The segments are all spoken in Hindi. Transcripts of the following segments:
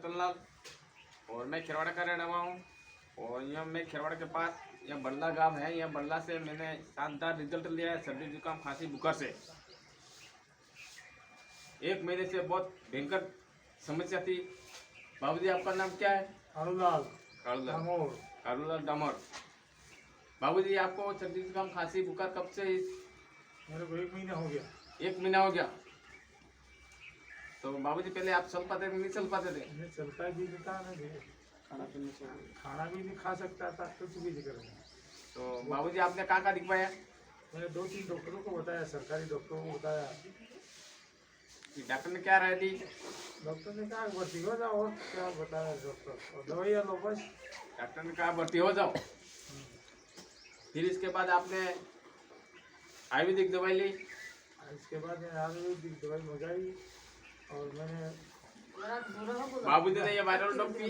रतनलाल और मैं खिरवाड़ा का रहने वाला हूँ। और यहाँ मैं खिरवाड़ा के पास यहाँ बल्ला गांव है। यहाँ बल्ला से मैंने शानदार रिजल्ट लिया है सर्दी जुकाम खांसी बुखार से। 1 महीने से बहुत भयंकर समस्या थी। बाबूजी आपका नाम क्या है? कालूलाल कालूलाल कालूलाल डामोर। बाबूजी आपको सर्दी जुकाम खांसी बुखार कब से? मेरे को 1 महीना हो गया। 1 महीना हो गया। तो बाबूजी पहले आप चल पाते थे नहीं चल पाते थे? मैं चलता भी नहीं था, मैं खाना भी नहीं खा सकता था, कुछ भी नहीं करूँगा। तो बाबूजी आपने कहाँ दिखवाया? मैंने 2-3 डॉक्टरों को बताया, सरकारी डॉक्टरों को बताया। डॉक्टर ने क्या राय दी? डॉक्टर ने कहा भर्ती हो जाओ, और क्या बताया डॉक्टर, और दवाइयाँ लो बस। डॉक्टर ने कहा भर्ती हो जाओ। फिर इसके बाद आपने आयुर्वेदिक दवाई ली। इसके बाद मैंने आयुर्वेदिक दवाई मंगाई और मैंने बाबूजी ने ये वायरल डॉग पी,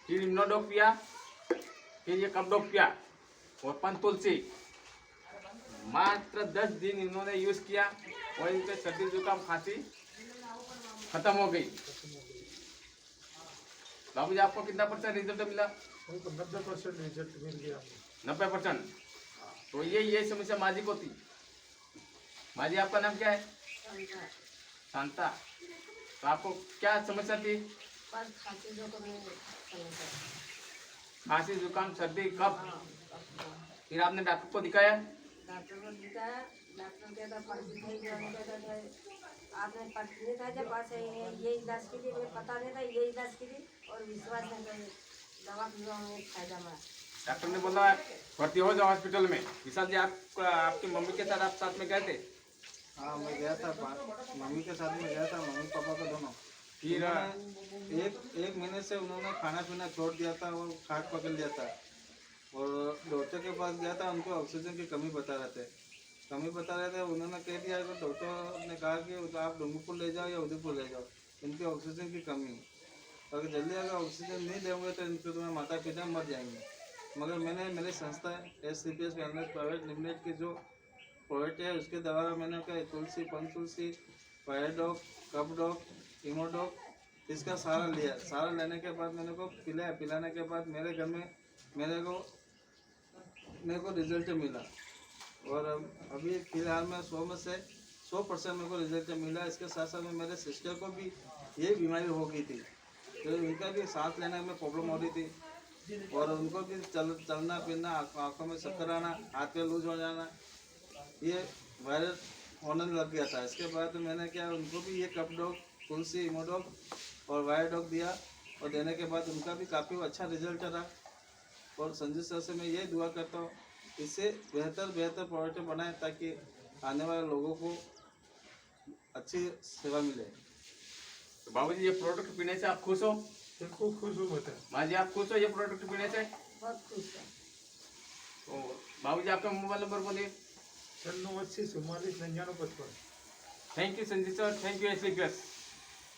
फिर इम्नो डॉग पिया, फिर ये कप डॉग पिया और पंच तुलसी। मात्र 10 दिन इन्होंने यूज किया और इनके सर्दी जुकाम खांसी खत्म हो गई। बाबूजी आपको कितना % रिजल्ट मिला? मेरे को 90% रिजल्ट मिल गया। 90%। तो ये समस्या माजी को थी। माजी आपका नाम क्या है? शांता। तो आपको क्या समस्या थी? खांसी जुकाम सर्दी कब? फिर आपने डॉक्टर को दिखाया? डॉक्टर को दिखाया, डॉक्टर कहता पर्ची थी जो आपने पर्ची था जब पास ये इलाज के लिए मुझे पता नहीं था, ये इलाज के लिए और विश्वास नहीं था दवा पीवा में फायदा हुआ। डॉक्टर ने बोला भर्ती हो जाओ हॉस्पिटल में। विशाल जी आप आपकी मम्मी के साथ आप साथ में गए थे? हाँ मैं गया था, मम्मी के साथ में गया था, मम्मी पापा को दोनों। फिर एक महीने से उन्होंने खाना पीना छोड़ दिया था और खाट पकड़ लिया था। और डॉक्टर के पास गया था, उनको ऑक्सीजन की कमी बता रहे थे। उन्होंने कह दिया कि डॉक्टर ने कहा कि आप डूंगरपुर ले जाओ या उदयपुर ले जाओ, इनकी ऑक्सीजन की कमी है। अगर जल्दी अगर ऑक्सीजन नहीं देंगे तो इनके तुम्हें माता पिता मर जाएंगे। मगर मैंने मेरी संस्था SCPS वेलनेस प्राइवेट लिमिटेड की जो प्रोडक्ट है उसके द्वारा मैंने क्या तुलसी, पंच तुलसी, फायर डॉग, कप डॉग, इमो डॉग इसका सारा लिया। सारा लेने के बाद मैंने को पिलाने के बाद मेरे घर में मेरे को रिजल्ट मिला। और अभी फिलहाल में 100 में से 100% मेरे को रिजल्ट मिला। इसके साथ साथ में मेरे सिस्टर को भी यही बीमारी हो गई थी, तो उनका भी सांस लेने में प्रॉब्लम हो रही थी और उनको भी चलना फिरना, आँखों में चक्कर आना, हाथ पे लूज हो जाना, ये वायरल होने लग गया था। इसके बाद मैंने क्या उनको भी ये कप डॉग, तुलसी, इमो डॉग और वायर डॉग दिया और देने के बाद उनका भी काफ़ी अच्छा रिजल्ट रहा। और संजय सर से मैं ये दुआ करता हूँ इससे बेहतर प्रोडक्ट बनाएं ताकि आने वाले लोगों को अच्छी सेवा मिले। तो बाबूजी ये प्रोडक्ट पीने से आप खुश हो? बिल्कुल खुश हूँ बेटा। माँ जी आप खुश हो ये प्रोडक्ट पीने से? बहुत खुश है। तो बाबूजी आपका मोबाइल नंबर बोलिए। 96 44 99 55। Thank you Sanjay sir, thank you SCPS।